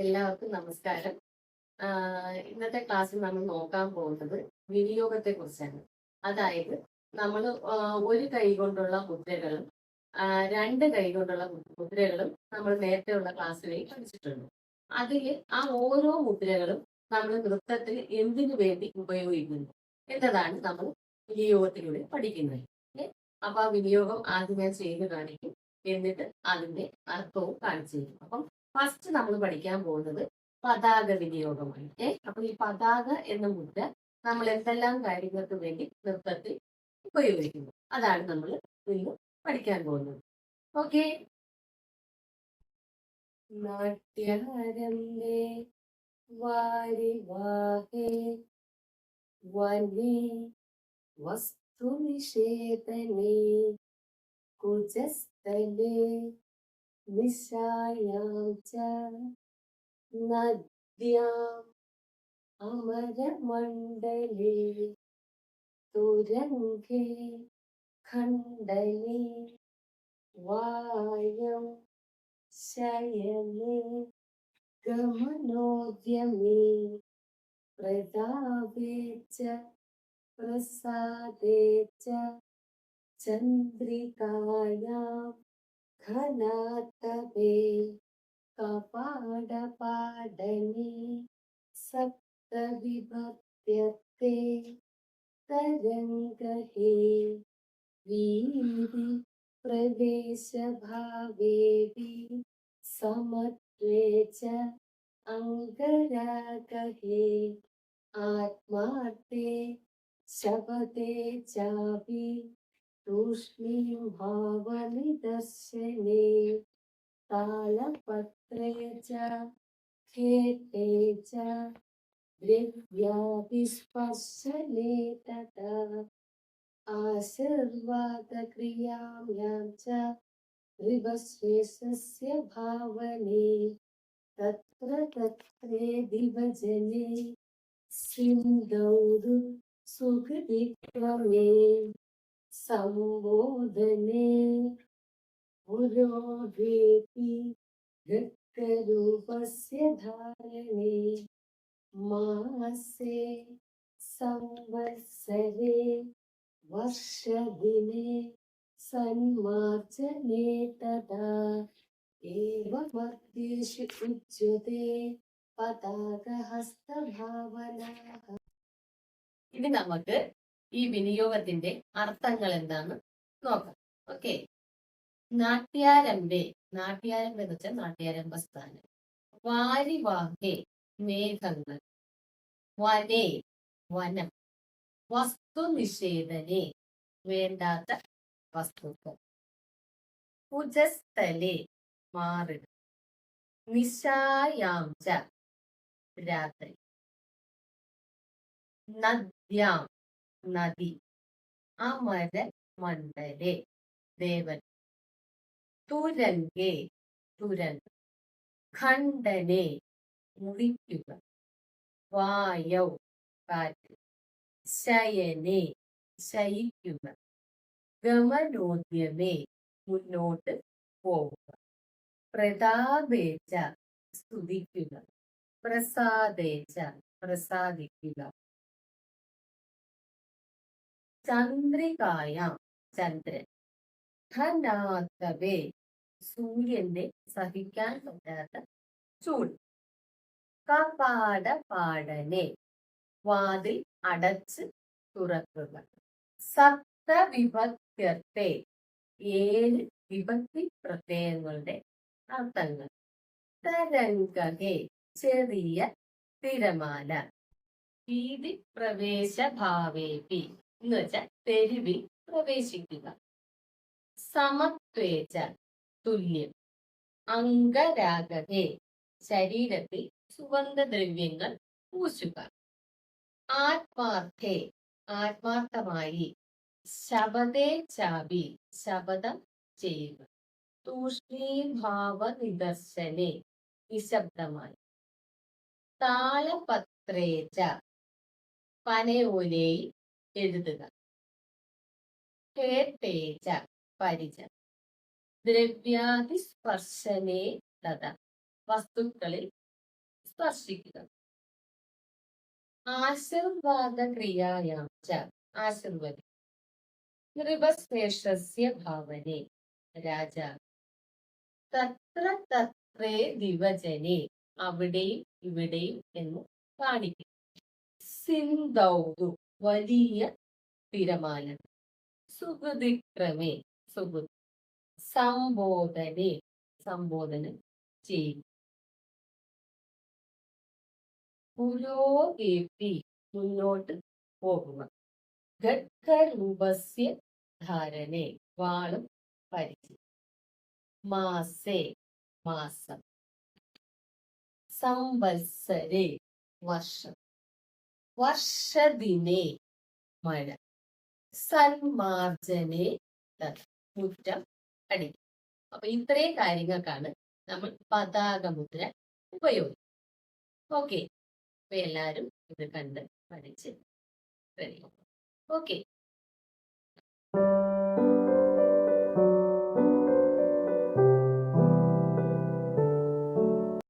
എല്ലാവർക്കും നമസ്കാരം. ഇന്നത്തെ ക്ലാസ്സിൽ നമ്മൾ നോക്കാൻ പോകുന്നത് വിനിയോഗത്തെ കുറിച്ചാണ്. അതായത് നമ്മൾ ഒരു കൈ കൊണ്ടുള്ള മുദ്രകളും രണ്ട് കൈ കൊണ്ടുള്ള മുദ്രകളും നമ്മൾ നേരത്തെയുള്ള ക്ലാസ്സിലേക്ക് പഠിച്ചിട്ടുണ്ട്. അതിൽ ആ ഓരോ മുദ്രകളും നമ്മൾ നൃത്തത്തിൽ എന്തിനു വേണ്ടി ഉപയോഗിക്കുന്നു എന്നതാണ് നമ്മൾ വിനിയോഗത്തിലൂടെ പഠിക്കുന്നത്. അപ്പൊ ആ വിനിയോഗം ആദ്യം ഞാൻ ചെയ്ത് കാണിക്കും, എന്നിട്ട് അതിന്റെ അർത്ഥവും കാണിച്ചു തരും. അപ്പം ഫസ്റ്റ് നമ്മൾ പഠിക്കാൻ പോകുന്നത് പതാക വിനിയോഗമാണ്. അപ്പൊ ഈ പതാക എന്ന മുദ്ര നമ്മൾ എന്തെല്ലാം കാര്യങ്ങൾക്ക് വേണ്ടി നൃത്തത്തിൽ ഉപയോഗിക്കുന്നു അതാണ് നമ്മൾ ഇന്ന് പഠിക്കാൻ പോകുന്നത്. ഓക്കെ. നാട്യരംഭേ വാരിവാഹേ വനേ വസ്തുനിഷേധനേ കുജസ്ഥലേ നിശായാം ച നദ്യാം അമരമണ്ഡലേ തുരംഗേ ഖണ്ഡനേ വായം ശയനേ ഗമനോദ്യമേ പ്രതാപേ ച പ്രസാദേ ച ചന്ദ്രികായാം ഘനാതപേ കപാടപാടനേ സപ്തവിഭക്ത്യർത്തേ തരംഗഹേ വീതി പ്രവേശഭാവേവി സമത്വേ ച അംഗരാഗഹേ ആത്മാർത്ഥേ ശബദേ ചാപി തൂഷ്ണീം ഭാവനിദർശനേ താളപത്രേ ച ഖേതേ ച ദ്രവ്യാഭിസ്പർശനേ തഥാ ആശീർവാദക്രിയായാം ച ഋവശ്രേഷസ്യ ഭാവനേ തത്ര തത്രേതി ഭജനേ സിന്ധൗരു സുഖവിക്രമേ സംബോധനേ പുരോഗേപി ഗർഗരൂപസ്യ ധാരണേ മാസേ സംവത്സരേ വർഷദിനേ സന്മാർജനേ തഥാ ഏവമർദ്ദേശു ഉച്യതേ പതാകഹസ്തഭാവനാഃ. ഇനി നമുക്ക് ഈ വിനിയോഗത്തിന്റെ അർത്ഥങ്ങൾ എന്താന്ന് നോക്കാം. ഓക്കെ. നാട്യാരംഭേ, നാട്യാരംഭം എന്ന് വെച്ചാൽ നാട്യാരംഭ സ്ഥാനം. വാരിവാഹേ മേഘങ്ങൾ, വനേ വനം, വസ്തുനിഷേധനേ വേണ്ടാത്ത വസ്തുക്കൾ, കുജസ്ഥലേ മാറിട, നിശായാം ച രാത്രി, നദ്യാം നദി, അമര മണ്ഡലേ ദേവൻ, തുരംഗേ തുരങ്കം, ഖണ്ഡനേ മുറിക്കുക, വായൗ കാറ്റ്, ശയനേ ശയിക്കുക, ഗമനോദ്യമേ മുന്നോട്ട് പോവുക, പ്രതാപേച്ച സ്തുതിക്കുക, പ്രസാദേച്ച പ്രസാദിക്കുക, ചന്ദ്രികായാം ചന്ദ്രൻ, ഘനാതപേ സൂര്യന്റെ സഹിക്കാൻ പറ്റാത്ത ചൂട്, കപാടപാടനെ വാതിൽ അടച്ച് തുറക്കുക, സപ്തവിഭക്ത്യർത്തെ 7 വിഭക്തി പ്രത്യയങ്ങളുടെ അർത്ഥങ്ങൾ, തരംഗഹേ ചെറിയ തിരമാല, വീതി പ്രവേശഭാവേപി എന്ന് വെച്ചാൽ തെരുവിൽ പ്രവേശിക്കുക, സമത്വേച്ച തുല്യം, അംഗരാഗഹേ ശരീരത്തിൽ സുഗന്ധദ്രവ്യങ്ങൾ പൂശുക, ആത്മാർത്ഥേ ആത്മാർത്ഥമായി, ശബദേ ചാപി ശബദം ചെയ്യുക, തൂഷ്ണീഭാവ നിദർശനേ നിശബ്ദമായി, താളപത്രേച്ച പനയോലയിൽ എഴുതുക, കേട്ടേച്ച പരിച, ദ്രവ്യാതിസ്പർശനേ തഥ വസ്തുക്കളിൽ സ്പർശിക്കുക. ആശീർവാദ ക്രിയായാം ച ആശീർവദി നൃപശ്രേഷ്ഠസ്യ ഭാവനെ രാജ തത്ര തത്രേ ദിവജനെ അവിടെയും ഇവിടെയും എന്ന് കാണിക്കും. സിന്ധൗതു വലിയ തിരമാല, സുഹൃതിക്രമേ സുഹൃത്, സംബോധനെ സംബോധനം ചെയ്യും. പുരോഗേപി മുന്നോട്ട് പോകുക. ഘട്കരൂപസ്യ ധാരണെ വാളും പരിചയം. മാസേ മാസം. സംവത്സരേ വർഷം. വർഷദിനെ മഴ. സന്മാർജനെ മുറ്റം അടിക്കും. അപ്പൊ ഇത്രയും കാര്യങ്ങൾക്കാണ് നമ്മൾ പതാക മുദ്ര ഉപയോഗിക്കുന്നത്. ഓക്കെ, അപ്പൊ എല്ലാരും ഇത് കണ്ട് പഠിച്ച് റെഡി. ഓക്കെ.